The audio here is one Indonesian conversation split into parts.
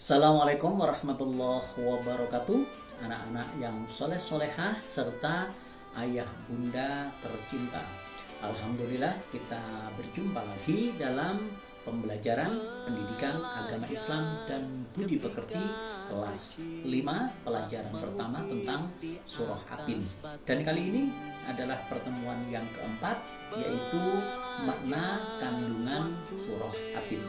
Assalamualaikum warahmatullahi wabarakatuh. Anak-anak yang soleh-solehah serta ayah bunda tercinta, Alhamdulillah kita berjumpa lagi dalam pembelajaran pendidikan agama Islam dan budi pekerti kelas 5 pelajaran pertama tentang surah Atin. Dan kali ini adalah pertemuan yang keempat, yaitu makna kandungan surah Atin.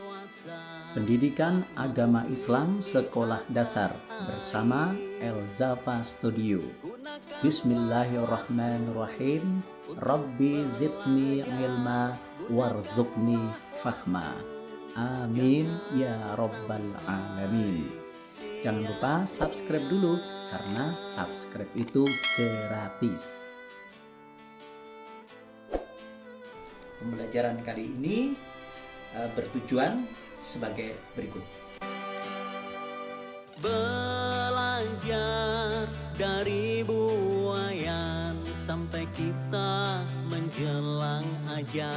Pendidikan Agama Islam Sekolah Dasar bersama Elzafa Studio. Bismillahirrahmanirrahim. Rabbi zidni ilma warzuqni fahma. Amin ya rabbal alamin. Jangan lupa subscribe dulu karena subscribe itu gratis. Pembelajaran kali ini bertujuan sebagai berikut. Belajar dari buayan sampai kita menjelang ajar.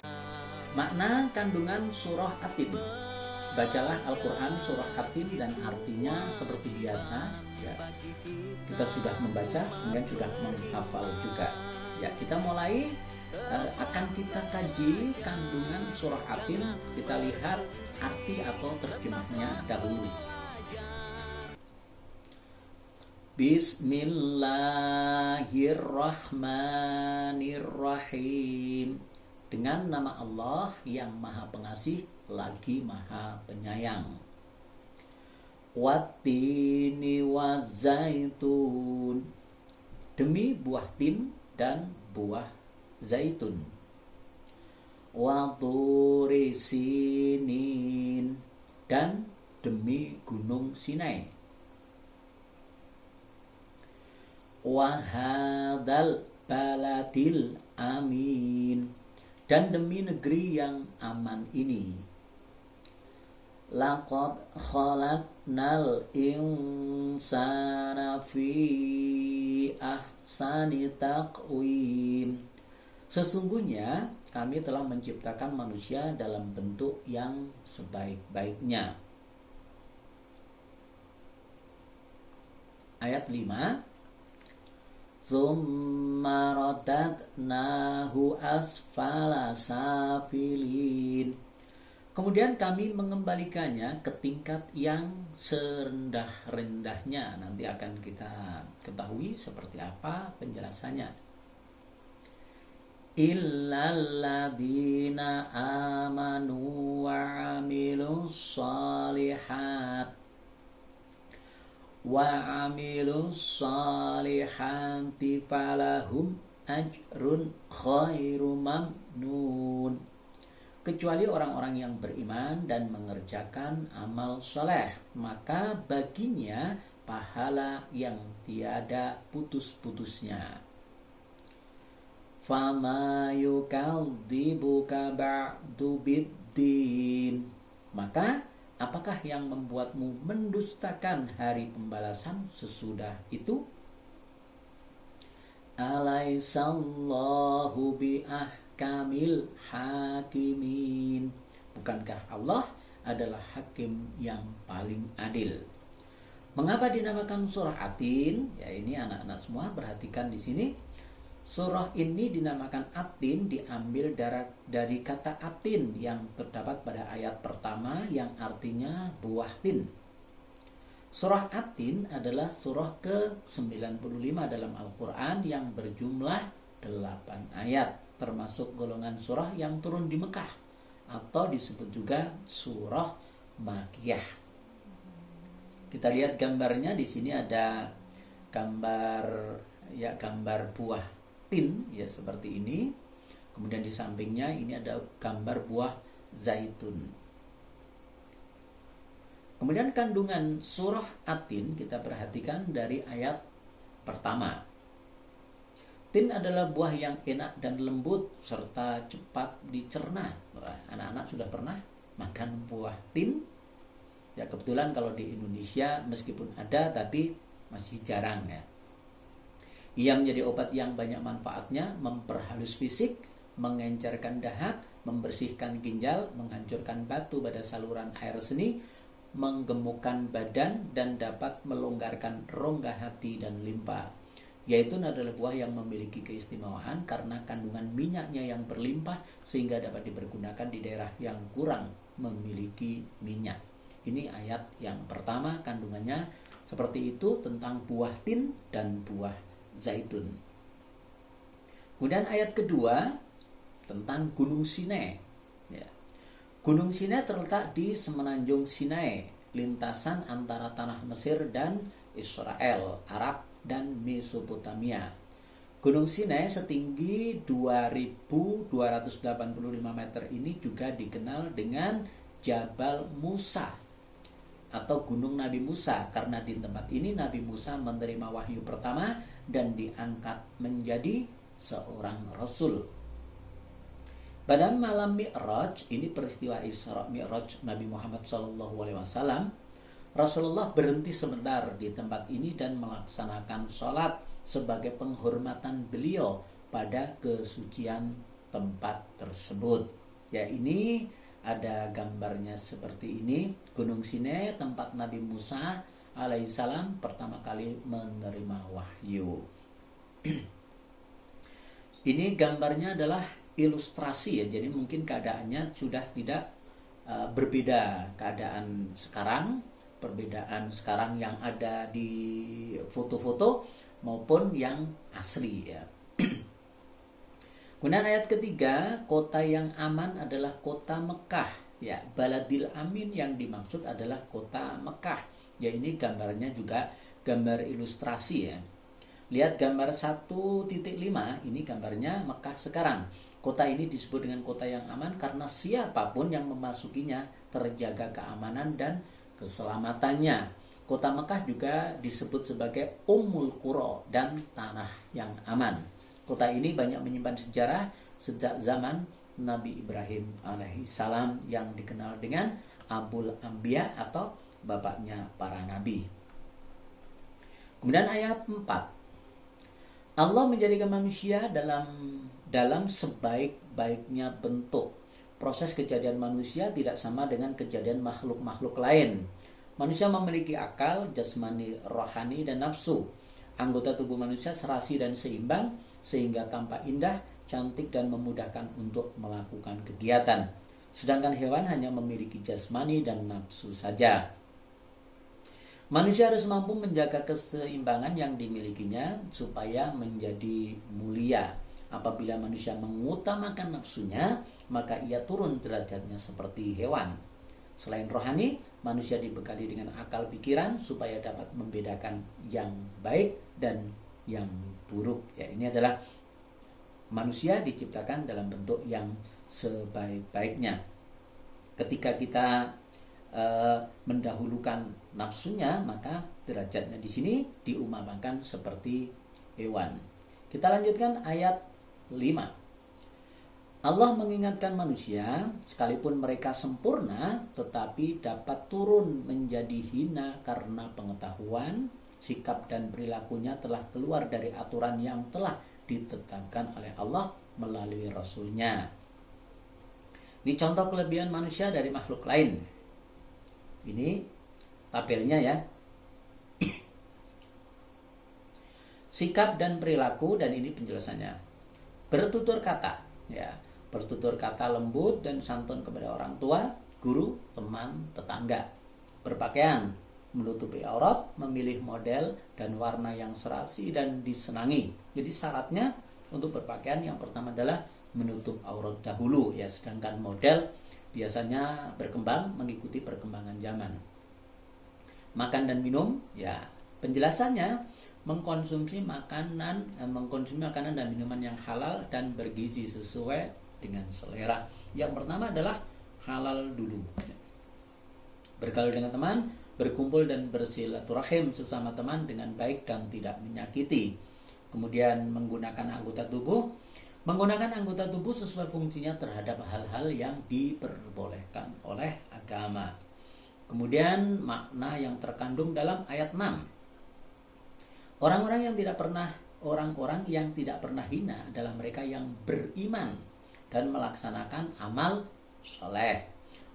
Makna kandungan surah Atin. Bacalah Al-Quran surah Atin dan artinya seperti biasa ya. Kita sudah membaca dan sudah menghafal juga ya. Kita mulai akan kita kaji kandungan surah Atin. Kita lihat arti atau terjemahnya dahulu. Bismillahirrahmanirrahim. Dengan nama Allah yang Maha Pengasih lagi Maha Penyayang. Wattini wazaitun. Demi buah tin dan buah zaitun. Wa turi sinin. Dan demi gunung Sinai. Wa hadzal baladil amin. Dan demi negeri yang aman ini. Laqad khalaqnal insana fi ahsani taqwim. Sesungguhnya kami telah menciptakan manusia dalam bentuk yang sebaik-baiknya. Ayat 5. Tsumma radadnahu asfala safilin. Kemudian kami mengembalikannya ke tingkat yang serendah-rendahnya. Nanti akan kita ketahui seperti apa penjelasannya. Illalladzina amanu wa amilus shalihat falahum ajrun khairu mamnun. Kecuali orang-orang yang beriman dan mengerjakan amal soleh, maka baginya pahala yang tiada putus-putusnya. Fama yukadzibuka ba'du biddin. Maka apakah yang membuatmu mendustakan hari pembalasan sesudah itu? Alaisallahu biahkamil hakimin. Bukankah Allah adalah hakim yang paling adil? Mengapa dinamakan surah Atin? Ya, ini anak-anak semua perhatikan di sini. Surah ini dinamakan Atin diambil dari kata atin yang terdapat pada ayat pertama yang artinya buah tin. Surah Atin adalah surah ke-95 dalam Al-Quran yang berjumlah 8 ayat, termasuk golongan surah yang turun di Mekah atau disebut juga surah Makkiyah. Kita lihat gambarnya. Di sini ada gambar buah tin ya, seperti ini. Kemudian di sampingnya ini ada gambar buah zaitun. Kemudian kandungan surah Atin kita perhatikan dari ayat pertama. Tin adalah buah yang enak dan lembut serta cepat dicerna. Anak-anak sudah pernah makan buah tin? Ya, kebetulan kalau di Indonesia meskipun ada tapi masih jarang ya. Ia menjadi obat yang banyak manfaatnya, memperhalus fisik, mengencerkan dahak, membersihkan ginjal, menghancurkan batu pada saluran air seni, menggemukkan badan dan dapat melonggarkan rongga hati dan limpa. Yaitu adalah buah yang memiliki keistimewaan karena kandungan minyaknya yang berlimpah sehingga dapat dipergunakan di daerah yang kurang memiliki minyak. Ini ayat yang pertama, kandungannya seperti itu tentang buah tin dan buah zaitun. Kemudian ayat kedua tentang Gunung Sinai. Ya. Gunung Sinai terletak di semenanjung Sinai, lintasan antara tanah Mesir dan Israel, Arab dan Mesopotamia. Gunung Sinai setinggi 2.285 meter ini juga dikenal dengan Jabal Musa atau Gunung Nabi Musa karena di tempat ini Nabi Musa menerima wahyu pertama dan diangkat menjadi seorang rasul. Pada malam Mi'raj, ini peristiwa Isra Mi'raj Nabi Muhammad SAW, Rasulullah berhenti sebentar di tempat ini dan melaksanakan sholat sebagai penghormatan beliau pada kesucian tempat tersebut. Ya, ini ada gambarnya seperti ini, Gunung Sinai, tempat Nabi Musa alaihissalam pertama kali menerima wahyu. Ini gambarnya adalah ilustrasi ya, jadi mungkin keadaannya sudah tidak berbeda keadaan sekarang, perbedaan sekarang yang ada di foto-foto maupun yang asli ya. Kemudian ayat ketiga, kota yang aman adalah kota Mekah. Ya, Baladil Amin yang dimaksud adalah kota Mekah. Ya, ini gambarnya juga gambar ilustrasi ya. Lihat gambar 1.5, ini gambarnya Mekah sekarang. Kota ini disebut dengan kota yang aman karena siapapun yang memasukinya terjaga keamanan dan keselamatannya. Kota Mekah juga disebut sebagai Ummul Qura dan tanah yang aman. Kota ini banyak menyimpan sejarah sejak zaman Nabi Ibrahim alaihissalam yang dikenal dengan Abul Anbiya atau bapaknya para nabi. Kemudian ayat 4. Allah menjadikan manusia dalam sebaik-baiknya bentuk. Proses kejadian manusia tidak sama dengan kejadian makhluk-makhluk lain. Manusia memiliki akal, jasmani, rohani, dan nafsu. Anggota tubuh manusia serasi dan seimbang sehingga tampak indah, cantik, dan memudahkan untuk melakukan kegiatan. Sedangkan hewan hanya memiliki jasmani dan nafsu saja. Manusia harus mampu menjaga keseimbangan yang dimilikinya supaya menjadi mulia. Apabila manusia mengutamakan nafsunya, maka ia turun derajatnya seperti hewan. Selain rohani, manusia dibekali dengan akal pikiran supaya dapat membedakan yang baik dan yang buruk. Ya, ini adalah manusia diciptakan dalam bentuk yang sebaik-baiknya. Ketika kita mendahulukan nafsunya, maka derajatnya di sini diumpamakan seperti hewan. Kita lanjutkan ayat 5. Allah mengingatkan manusia, sekalipun mereka sempurna, tetapi dapat turun menjadi hina karena pengetahuan, sikap dan perilakunya telah keluar dari aturan yang telah ditetapkan oleh Allah melalui Rasul-Nya. Ini contoh kelebihan manusia dari makhluk lain. Ini tabelnya ya. Sikap dan perilaku, dan ini penjelasannya. Bertutur kata, ya. Bertutur kata lembut dan santun kepada orang tua, guru, teman, tetangga. Berpakaian, menutupi aurat, memilih model dan warna yang serasi dan disenangi. Jadi syaratnya untuk berpakaian yang pertama adalah menutup aurat dahulu ya, sedangkan model biasanya berkembang mengikuti perkembangan zaman. Makan dan minum, ya penjelasannya mengkonsumsi makanan dan minuman yang halal dan bergizi sesuai dengan selera. Yang pertama adalah halal dulu. Bergaul dengan teman, berkumpul dan bersilaturahim sesama teman dengan baik dan tidak menyakiti. Kemudian menggunakan anggota tubuh sesuai fungsinya terhadap hal-hal yang diperbolehkan oleh agama. Kemudian makna yang terkandung dalam ayat 6. Orang-orang yang tidak pernah hina adalah mereka yang beriman dan melaksanakan amal soleh.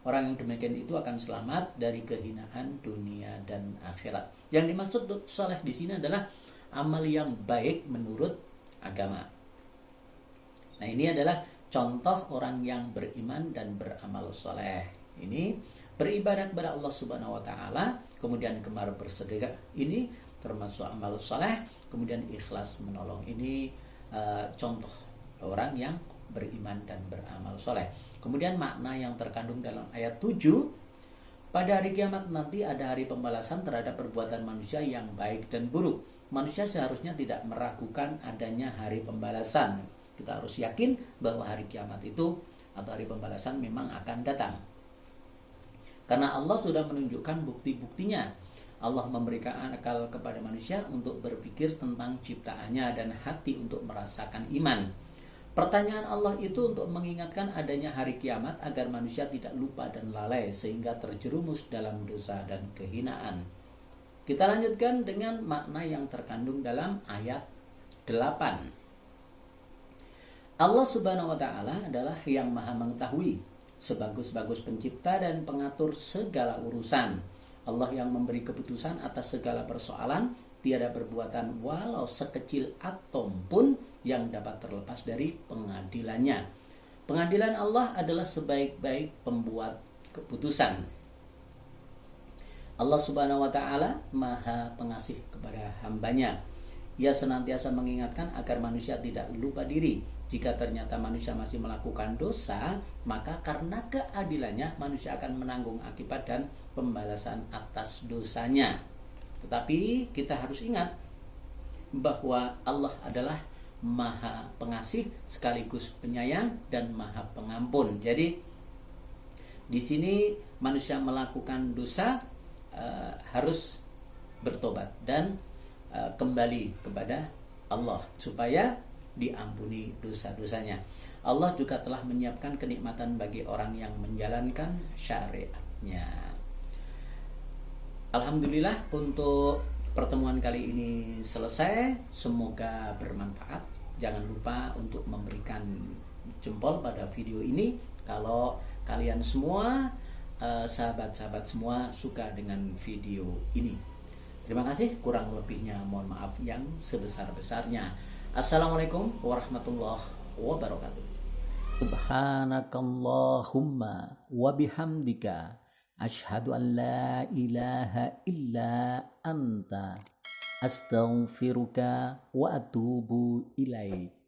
Orang yang demikian itu akan selamat dari kehinaan dunia dan akhirat. Yang dimaksud soleh di sini adalah amal yang baik menurut agama. Nah, ini adalah contoh orang yang beriman dan beramal soleh. Ini beribadah kepada Allah Subhanahu wa taala, kemudian gemar bersedekah. Ini termasuk amal soleh, kemudian ikhlas menolong. Ini contoh orang yang beriman dan beramal soleh. Kemudian makna yang terkandung dalam ayat 7, pada hari kiamat nanti ada hari pembalasan terhadap perbuatan manusia yang baik dan buruk. Manusia seharusnya tidak meragukan adanya hari pembalasan. Kita harus yakin bahwa hari kiamat itu atau hari pembalasan memang akan datang. Karena Allah sudah menunjukkan bukti-buktinya. Allah memberikan akal kepada manusia untuk berpikir tentang ciptaannya dan hati untuk merasakan iman. Pertanyaan Allah itu untuk mengingatkan adanya hari kiamat agar manusia tidak lupa dan lalai sehingga terjerumus dalam dosa dan kehinaan. Kita lanjutkan dengan makna yang terkandung dalam ayat 8. Allah Subhanahu wa taala adalah yang Maha mengetahui, sebagus-bagus pencipta dan pengatur segala urusan. Allah yang memberi keputusan atas segala persoalan, tiada perbuatan walau sekecil atom pun yang dapat terlepas dari pengadilannya. Pengadilan Allah adalah sebaik-baik pembuat keputusan. Allah Subhanahu wa taala Maha pengasih kepada hambanya. Ia senantiasa mengingatkan agar manusia tidak lupa diri. Jika ternyata manusia masih melakukan dosa, maka karena keadilannya manusia akan menanggung akibat dan pembalasan atas dosanya. Tetapi kita harus ingat bahwa Allah adalah Maha pengasih sekaligus penyayang dan Maha pengampun. Jadi di sini manusia melakukan dosa harus bertobat dan kembali kepada Allah supaya diampuni dosa-dosanya. Allah juga telah menyiapkan kenikmatan bagi orang yang menjalankan syariatnya. Alhamdulillah untuk pertemuan kali ini selesai. Semoga bermanfaat. Jangan lupa untuk memberikan jempol pada video ini kalau kalian semua sahabat-sahabat semua suka dengan video ini. Terima kasih, kurang lebihnya mohon maaf yang sebesar-besarnya. Assalamualaikum warahmatullahi wabarakatuh. Subhanakallahumma wa bihamdika asyhadu an la ilaha illa anta astaghfiruka wa atubu ilaik.